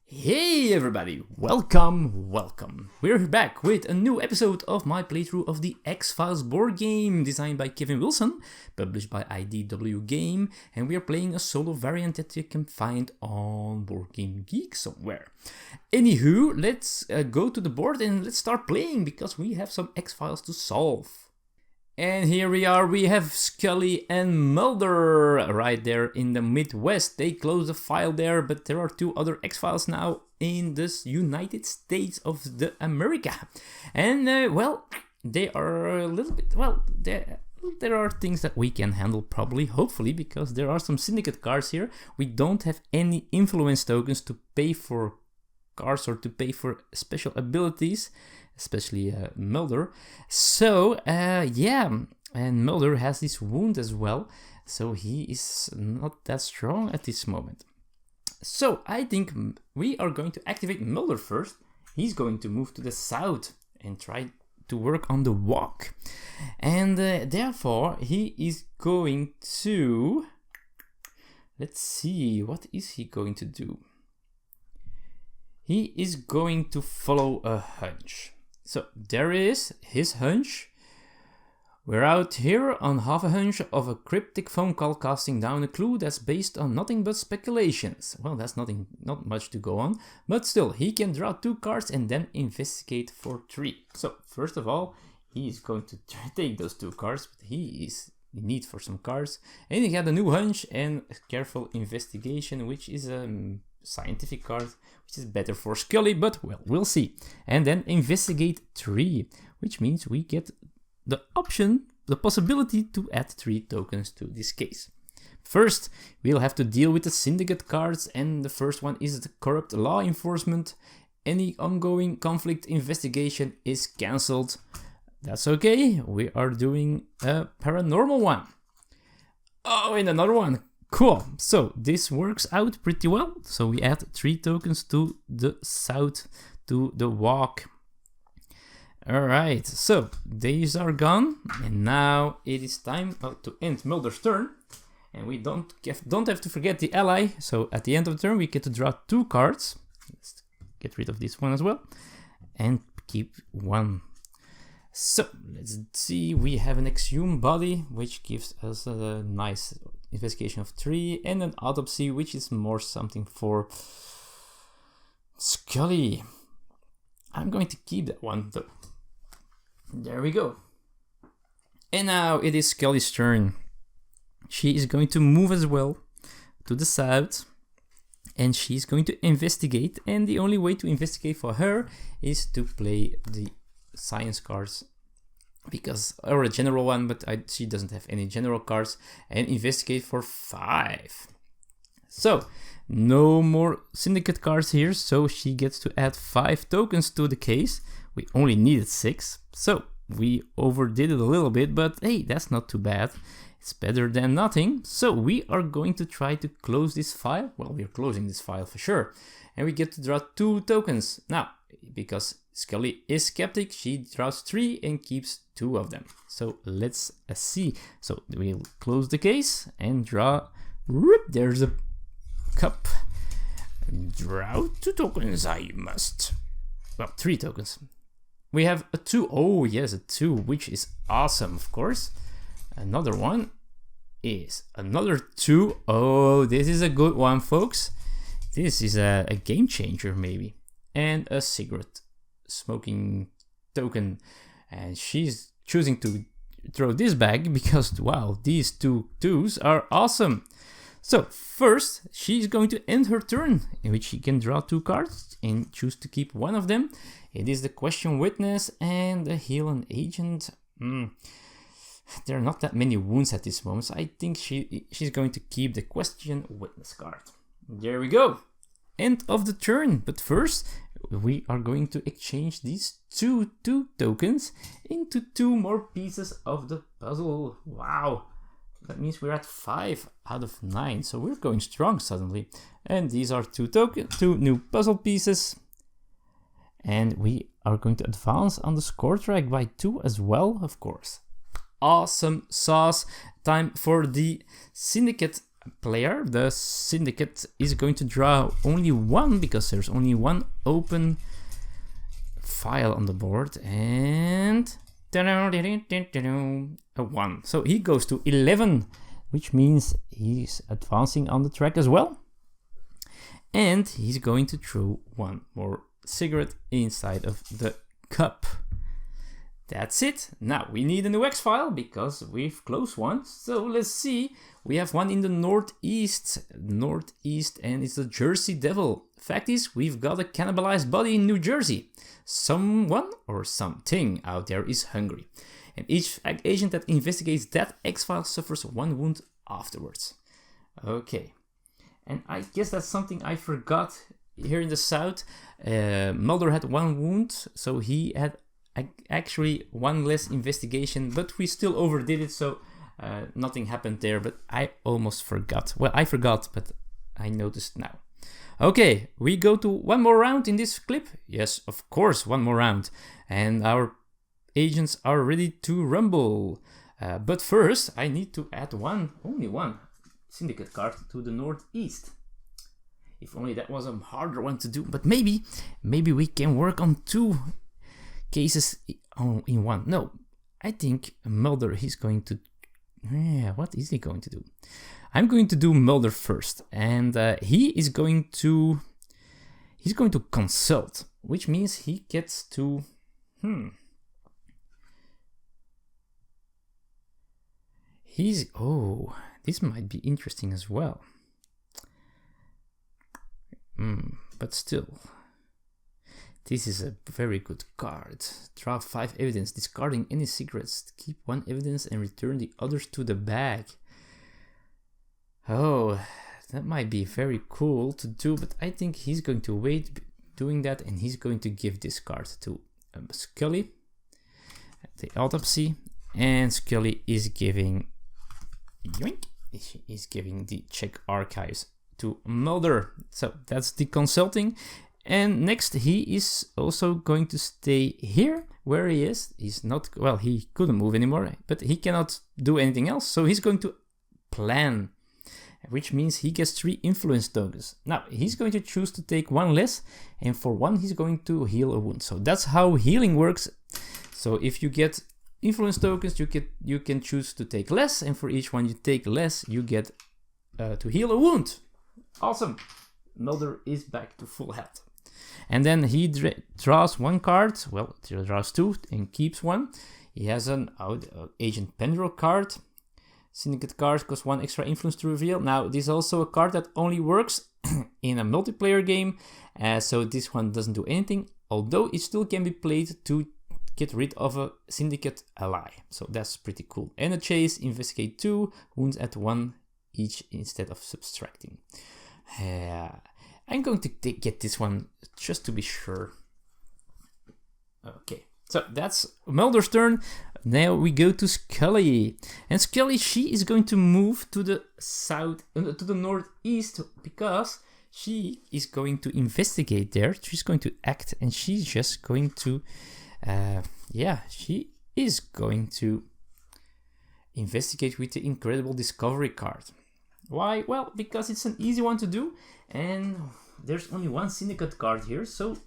Hey everybody, welcome. We're back with a new episode of my playthrough of the X-Files board game, designed by Kevin Wilson, published by IDW Game, and we are playing a solo variant that you can find on Board Game Geek somewhere. Anywho, let's go to the board and let's start playing, because we have some X-Files to solve. And here we are, we have Scully and Mulder right there in the Midwest. They closed the file there, but there are two other X-Files now in this United States of the America. And, they are a little bit, there are things that we can handle probably, hopefully, because there are some syndicate cards here. We don't have any influence tokens to pay for cards or to pay for special abilities. Especially Mulder. So, and Mulder has this wound as well, so he is not that strong at this moment. So, I think we are going to activate Mulder first. He's going to move to the south and try to work on the walk. And therefore, he is going to... Let's see, what is he going to do? He is going to follow a hunch. So there is his hunch. We're out here on half a hunch of a cryptic phone call casting down a clue that's based on nothing but speculations. Well, that's not much to go on, but still, he can draw 2 cards and then investigate for 3. So first of all, he is going to take those 2 cards, but he is in need for some cards. And he had a new hunch and a careful investigation, which is a scientific card, which is better for Scully, but well, we'll see. And then investigate 3, which means we get the option, the possibility to add 3 tokens to this case. First, we'll have to deal with the syndicate cards, and the first one is the corrupt law enforcement. Any ongoing conflict investigation is cancelled. That's okay, we are doing a paranormal one. Oh, and another one. Cool, so this works out pretty well. So we add 3 tokens to the south, to the walk. Alright, so these are gone. And now it is time to end Mulder's turn. And we don't have to forget the ally. So at the end of the turn we get to draw 2 cards. Let's get rid of this one as well. And keep 1. So let's see, we have an exhumed body, which gives us a nice investigation of 3, and an autopsy, which is more something for Scully. I'm going to keep that one though. There we go. And now it is Scully's turn. She is going to move as well to the south, and she's going to investigate, and the only way to investigate for her is to play the science cards, or a general one, but she doesn't have any general cards, and investigate for 5. So no more syndicate cards here, so she gets to add 5 tokens to the case. We only needed 6, so we overdid it a little bit, but hey, that's not too bad. It's better than nothing. So we are going to try to close this file. Well, we're closing this file for sure, and we get to draw 2 tokens. Now, because Scully is skeptic, she draws 3 and keeps 2 of them. So let's see. So we'll close the case and draw. Whoop, there's a cup. Draw 2 tokens, I must. Well, 3 tokens. We have a 2. Oh, yes, a 2, which is awesome, of course. Another one is another 2. Oh, this is a good one, folks. This is a game changer, maybe. And a cigarette smoking token, and she's choosing to throw this back because wow, these 2 2s are awesome. So first she's going to end her turn, in which she can draw 2 cards and choose to keep one of them. It is the question witness and the heal an agent. There are not that many wounds at this moment, so I think she's going to keep the question witness card. There we go, end of the turn. But first we are going to exchange these 2 tokens into 2 more pieces of the puzzle. Wow, that means we're at 5 out of 9, so we're going strong suddenly. And these are 2 new puzzle pieces, and we are going to advance on the score track by 2 as well, of course. Awesome sauce. Time for the syndicate player, the syndicate, is going to draw only one because there's only one open file on the board, and a 1. So he goes to 11, which means he's advancing on the track as well. And he's going to throw one more cigarette inside of the cup. That's it. Now we need a new X file because we've closed one. So let's see. We have one in the northeast, and it's the Jersey Devil. Fact is, we've got a cannibalized body in New Jersey. Someone or something out there is hungry. And each agent that investigates that X file suffers 1 wound afterwards. Okay. And I guess that's something I forgot here in the south. Mulder had 1 wound, so he had actually 1 less investigation, but we still overdid it, so nothing happened there, but I almost forgot. Well, I forgot, but I noticed now. Okay, we go to 1 more round in this clip. Yes, of course, 1 more round. And our agents are ready to rumble. But first, I need to add only one syndicate card to the northeast. If only that was a harder one to do, but maybe we can work on 2 cases in 1. No, I think Mulder, he's going to... what is he going to do? I'm going to do Mulder first, and he's going to consult, which means he gets to... this might be interesting as well. But still, this is a very good card. Draw 5 evidence, discarding any cigarettes. Keep 1 evidence and return the others to the bag. Oh, that might be very cool to do, but I think he's going to wait doing that, and he's going to give this card to Scully, the autopsy, and Scully is giving the Czech archives to Mulder. So that's the consulting. And next, he is also going to stay here where he is. He's not, well, he couldn't move anymore, but he cannot do anything else. So he's going to plan, which means he gets 3 influence tokens. Now, he's going to choose to take 1 less, and for 1, he's going to heal a wound. So that's how healing works. So if you get influence tokens, you can choose to take less, and for each one you take less, you get to heal a wound. Awesome. Mulder is back to full health. And then he draws 1 card. Well, he draws 2 and keeps 1. He has an Agent Pendro card. Syndicate card costs 1 extra influence to reveal. Now, this is also a card that only works in a multiplayer game. So this one doesn't do anything. Although it still can be played to get rid of a syndicate ally. So that's pretty cool. And a chase, investigate 2, wounds at 1 each instead of subtracting. I'm going to get this one just to be sure. Okay, so that's Mulder's turn. Now we go to Scully. And Scully, she is going to move to the south, to the northeast, because she is going to investigate there. She's going to act, and she's just going to, she is going to investigate with the Incredible Discovery card. Why? Well, because it's an easy one to do, and there's only 1 syndicate card here, so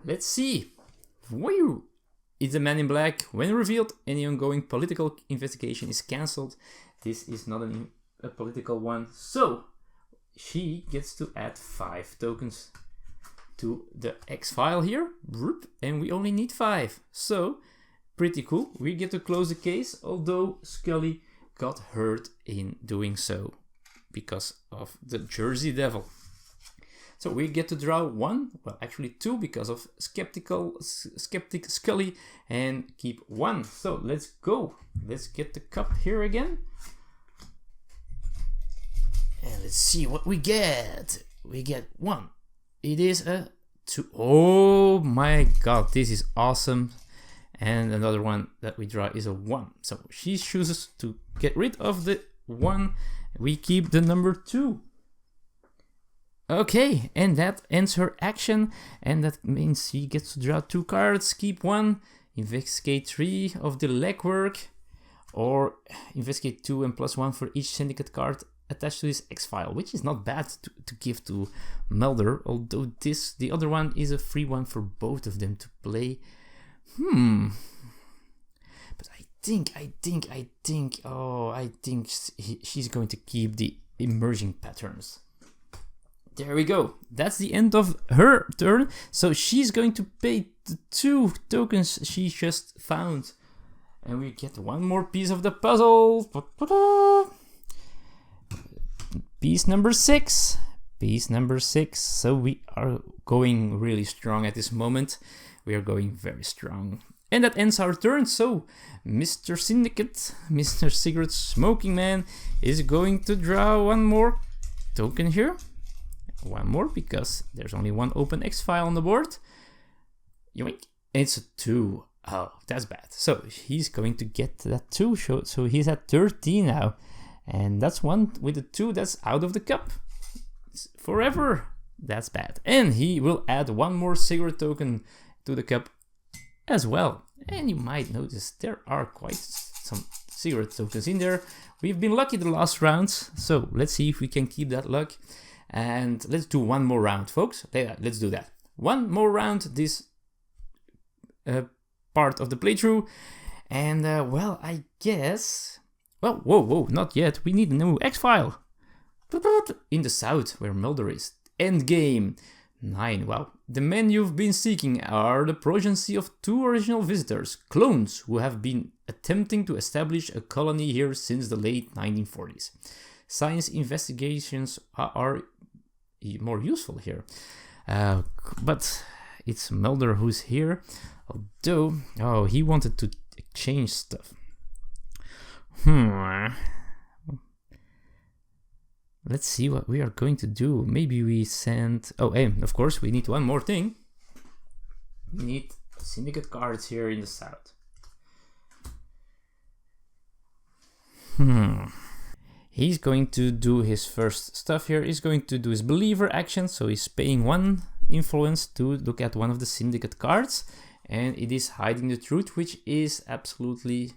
let's see. Woo! It's the Man in Black. When revealed, any ongoing political investigation is cancelled. This is not a political one, so she gets to add 5 tokens to the X file here, and we only need 5, so pretty cool. We get to close the case, although Scully got hurt in doing so because of the Jersey Devil. So we get to draw 1, well actually 2 because of Skeptic Scully, and keep 1. So let's go. Let's get the cup here again. And let's see what we get. We get 1. It is a 2. Oh my god, this is awesome. And another one that we draw is a 1. So she chooses to get rid of the 1. We keep the number 2. Okay, and that ends her action, and that means she gets to draw 2 cards, keep 1, investigate 3 of the legwork, or investigate 2 and +1 for each syndicate card attached to this X-File, which is not bad to give to Mulder, although the other one is a free one for both of them to play. But I think she's going to keep the emerging patterns. There we go. That's the end of her turn. So she's going to pay the 2 tokens she just found. And we get one more piece of the puzzle. Piece number 6. Piece number 6. So we are going really strong at this moment. We are going very strong. And that ends our turn. So Mr. Syndicate, Mr. Cigarette Smoking Man, is going to draw one more token here. One more, because there's only one open X-File on the board. Yoink. It's a 2. Oh, that's bad. So he's going to get that 2. So he's at 13 now. And that's one with a 2 that's out of the cup. It's forever. That's bad. And he will add one more cigarette token to the cup as well. And you might notice there are quite some cigarette tokens in there. We've been lucky the last rounds. So let's see if we can keep that luck. And let's do one more round, folks. Let's do that. One more round, this part of the playthrough. And, well, I guess... Well, whoa, not yet. We need a new X-File. In the south, where Mulder is. Endgame. 9. Wow. The men you've been seeking are the progeny of 2 original visitors, clones, who have been attempting to establish a colony here since the late 1940s. Science investigations are more useful here. But it's Mulder who's here. Although, he wanted to exchange stuff. Let's see what we are going to do. Maybe we send... Oh, and of course, we need one more thing. We need syndicate cards here in the south. He's going to do his first stuff here. He's going to do his believer action. So he's paying 1 influence to look at one of the syndicate cards. And it is hiding the truth, which is absolutely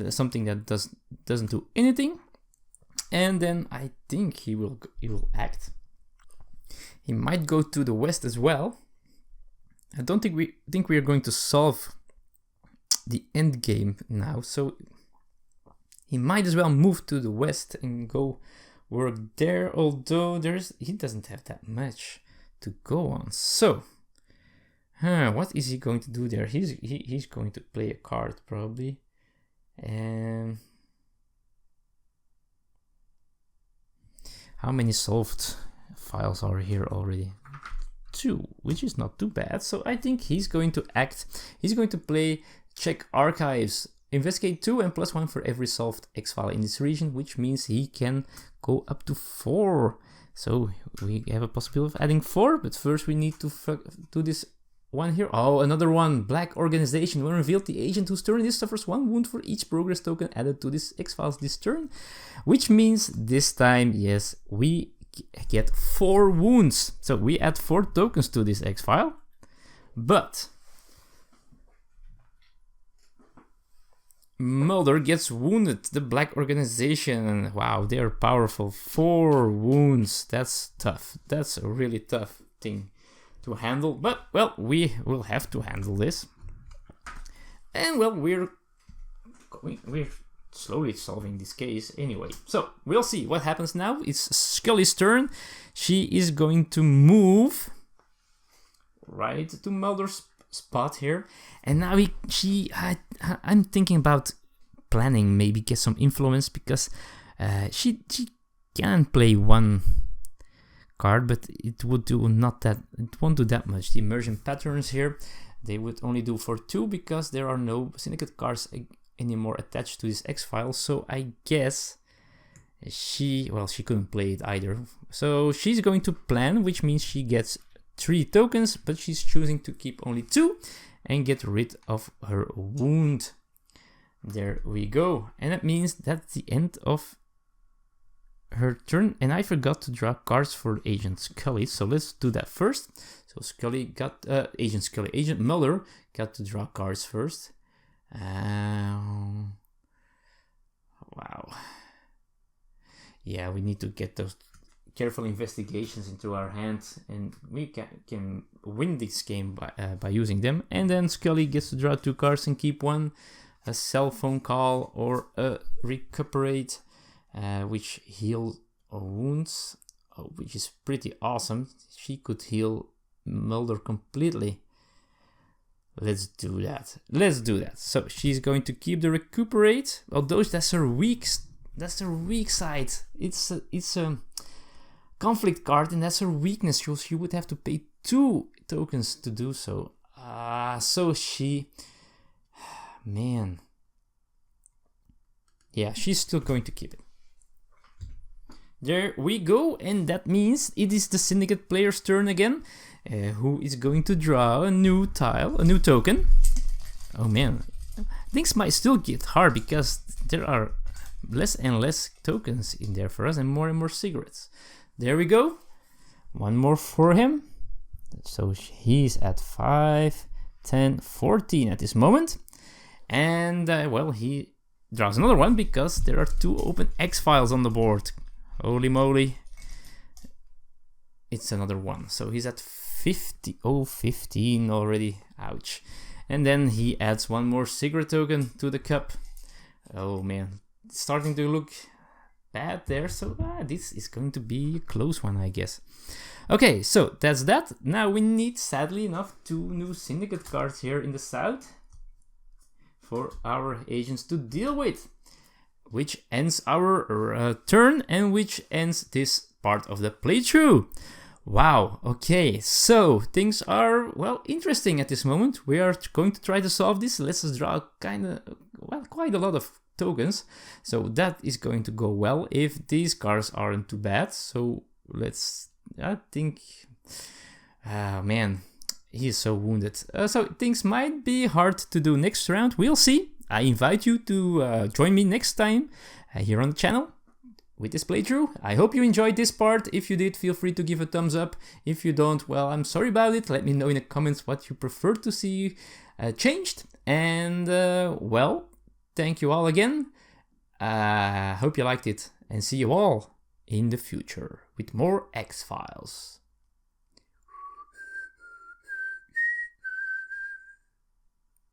something that doesn't do anything. And then I think he will act. He might go to the west as well. I don't think we are going to solve the end game now. So he might as well move to the west and go work there. Although he doesn't have that much to go on. So, what is he going to do there? He's going to play a card probably. And how many solved files are here already? 2, which is not too bad. So I think he's going to act. He's going to play check archives, investigate 2 and +1 for every solved X-file in this region, which means he can go up to 4. So we have a possibility of adding 4, but first we need to do this one here. Oh, another one. Black organization. When revealed, the agent whose turn this suffers 1 wound for each progress token added to this X-Files this turn. Which means this time, yes, we get 4 wounds. So we add 4 tokens to this X-File. But Mulder gets wounded. The Black organization. Wow, they're powerful. 4 wounds. That's tough. That's a really tough thing to handle, but well, we will have to handle this. And well, we're slowly solving this case anyway. So we'll see what happens now. It's Scully's turn. She is going to move right to Mulder's spot here, and now I'm thinking about planning, maybe get some influence, because she can play 1 card, but it won't do that much. The immersion patterns here, they would only do for 2 because there are no syndicate cards anymore attached to this X-File. So I guess she couldn't play it either. So she's going to plan, which means she gets 3 tokens, but she's choosing to keep only 2 and get rid of her wound. There we go. And that means that's the end of her turn, and I forgot to draw cards for Agent Scully, so let's do that first. So Agent Mulder got to draw cards first. Wow. Yeah, we need to get those careful investigations into our hands, and we can win this game by using them. And then Scully gets to draw 2 cards and keep one, a cell phone call or a recuperate, which heals wounds, which is pretty awesome. She could heal Mulder completely. Let's do that. Let's do that. So she's going to keep the recuperate, although that's her weak side. It's a conflict card, and that's her weakness. So she would have to pay 2 tokens to do so. So she, man, yeah, she's still going to keep it. There we go, and that means it is the Syndicate player's turn again, who is going to draw a new tile, a new token. Oh man, things might still get hard because there are less and less tokens in there for us and more cigarettes. There we go, one more for him. So he's at 5, 10, 14 at this moment. And well, he draws another one because there are 2 open X-Files on the board. Holy moly. It's another one. So he's at 50. Oh, 15 already. Ouch. And then he adds 1 more cigarette token to the cup. Oh man. It's starting to look bad there. So this is going to be a close one, I guess. Okay, so that's that. Now we need, sadly enough, 2 new Syndicate cards here in the south for our agents to deal with, which ends our turn and which ends this part of the playthrough. Wow, okay, so things are, well, interesting at this moment. We are going to try to solve this. Let's just draw quite a lot of tokens. So that is going to go well if these cards aren't too bad. So let's, I think, man, he's so wounded. So things might be hard to do next round. We'll see. I invite you to join me next time here on the channel with this playthrough. I hope you enjoyed this part. If you did, feel free to give a thumbs up. If you don't, well, I'm sorry about it. Let me know in the comments what you prefer to see changed. And well, thank you all again. Hope you liked it, and see you all in the future with more X-Files.